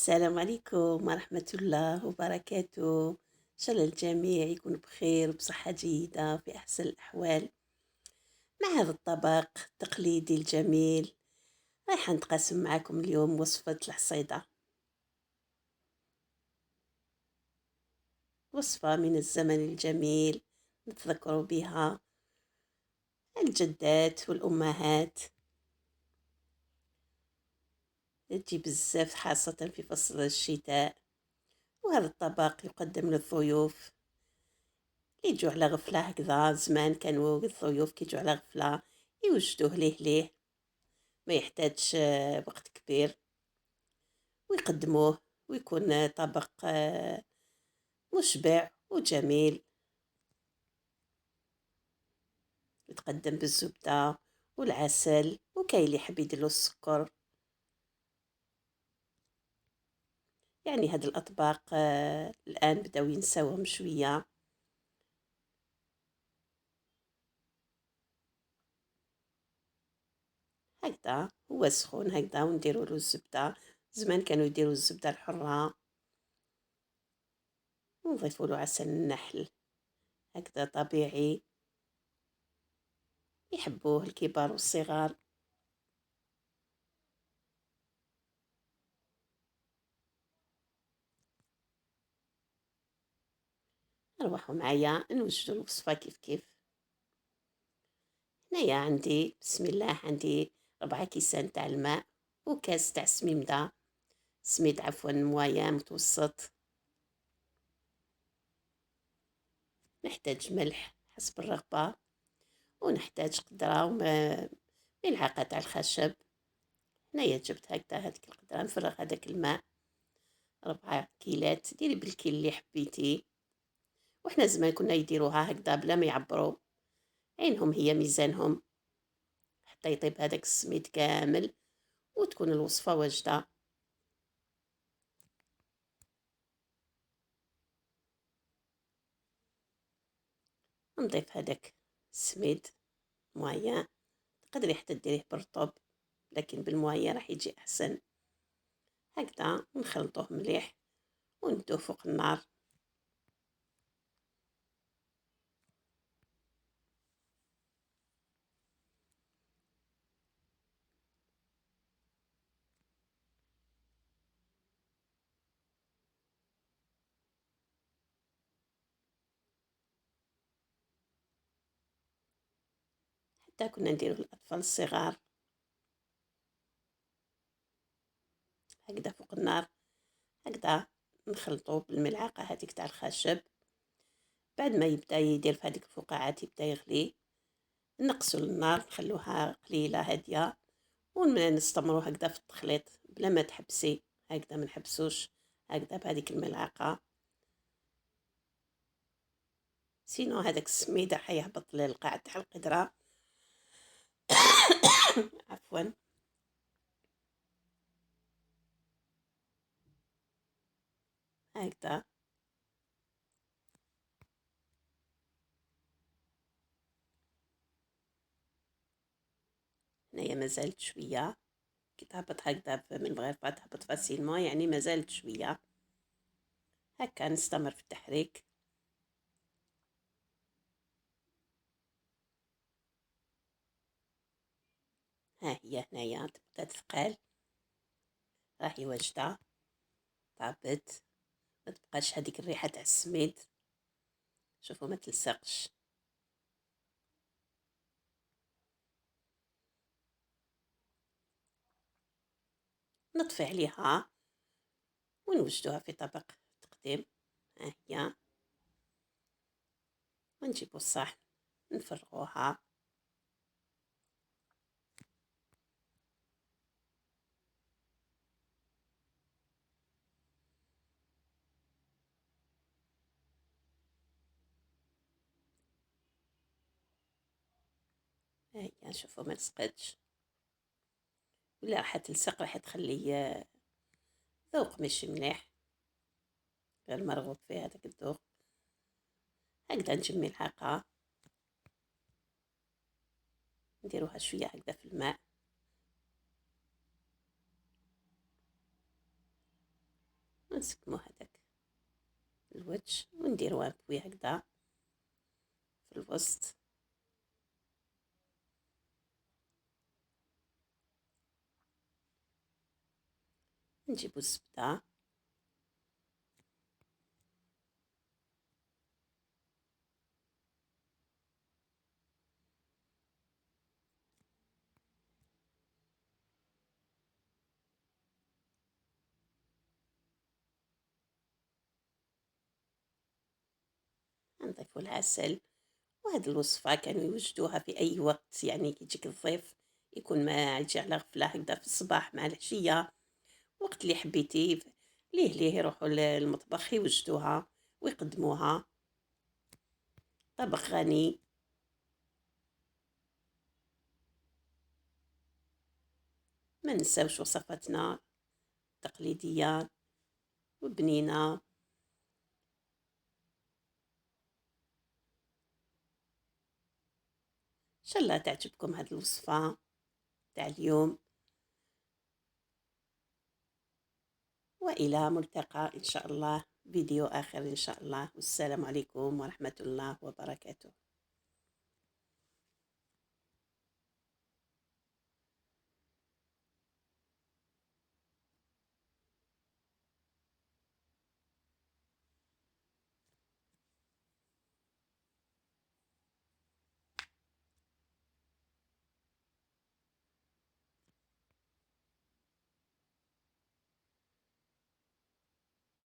السلام عليكم ورحمة الله وبركاته. إن شاء الله الجميع يكون بخير وبصحة جيدة في أحسن الأحوال. مع هذا الطبق التقليدي الجميل رايحة نتقاسم معكم اليوم وصفة الحصيدة، وصفة من الزمن الجميل نتذكر بها الجدات والأمهات. تجي بزاف خاصة في فصل الشتاء، وهذا الطبق يقدم للضيوف اللي يجوا على غفلة. هكذا زمان كانوا الضيوف كي يجوا على غفلة يوجدوه ليه ما يحتاجش وقت كبير، ويقدموه ويكون طبق مشبع وجميل. يتقدم بالزبدة والعسل، وكاين اللي يحب يديرلو السكر. يعني هاد الأطباق الآن بداو ينساوهم شوية. هكذا هو سخون هكذا ونديرولو الزبدة. زمان كانوا يديروا الزبدة الحرة ونضيفولو عسل النحل، هكذا طبيعي يحبوه الكبار والصغار. روحوا معايا نوجدوا الوصفة كيف. هنايا عندي بسم الله عندي 4 كيسان تاع الماء وكاس تاع سميد عفوا موايا متوسط. نحتاج ملح حسب الرغبة، ونحتاج قدرة ملعقة تاع الخشب. هنايا جبت هكذا هذيك القدرة نفرغ هذاك الماء. 4 كيلات ديري بالكيل اللي حبيتي. وحنا زمان كنا يديروها هكذا بلا ما يعبروا، عينهم هي ميزانهم حتى يطيب هذاك السميد كامل وتكون الوصفة واجدة. نضيف هذاك السميد مويان، تقدري حتى ديريه بالرطب لكن بالموية راح يجي أحسن. هكذا نخلطوه مليح وندوه فوق النار. حتى كنا نديرو الأطفال الصغار هكذا فوق النار. هكذا نخلطو بالملعقة هذيك تاع الخشب. بعد ما يبدا يدير في هذيك الفقاعات يبدا يغلي، نقصوا النار نخلوها قليلة هادية ونستمروا هكذا في التخليط بلا ما تحبسي. هكذا ما نحبسوش، هكذا بهذيك الملعقة، سينو هذاك السميدة حيهبط للقاع تاع القدرة. عفوا. هكذا هنايا مازالت شوية كي تهبط هكذا من الغرفة تهبط فاسيلمون، يعني مازالت شوية. هكا نستمر في التحريك. ها هي هنايا تبدا تثقل، راهي واجدة طابت. ما تبقاش هذيك الريحة تاع السميد، شوفوا ما تلصقش. نطفي عليها ونوجدوها في طبق تقديم. ها هي ونجيبو الصحن نفرغوها. ها هي شوفوا ما لصقتش، ولا راح تلصق راح تخلي ذوق ماشي مليح، غير مرغوب فيه هذاك الذوق. هكذا نجيب ملعقة نديروها شوية هكذا في الماء. ونسكمو هذاك الوجه ونديروها بوي هكذا في الوسط. نجيبو الزبدة نضيفو العسل. وهاد الوصفة كانوا يوجدوها في أي وقت، يعني كي يجيك الضيف يكون ما يجي على غفلة هكذا في الصباح مع العشية، وقت اللي حبيتي ليه يروحوا للمطبخ يوجدوها ويقدموها. طبق غني. ما نساوش وصفاتنا التقليدية وبنينة. إن شاء الله تعجبكم هاد الوصفة تاع اليوم، وإلى ملتقى إن شاء الله فيديو آخر إن شاء الله، والسلام عليكم ورحمة الله وبركاته.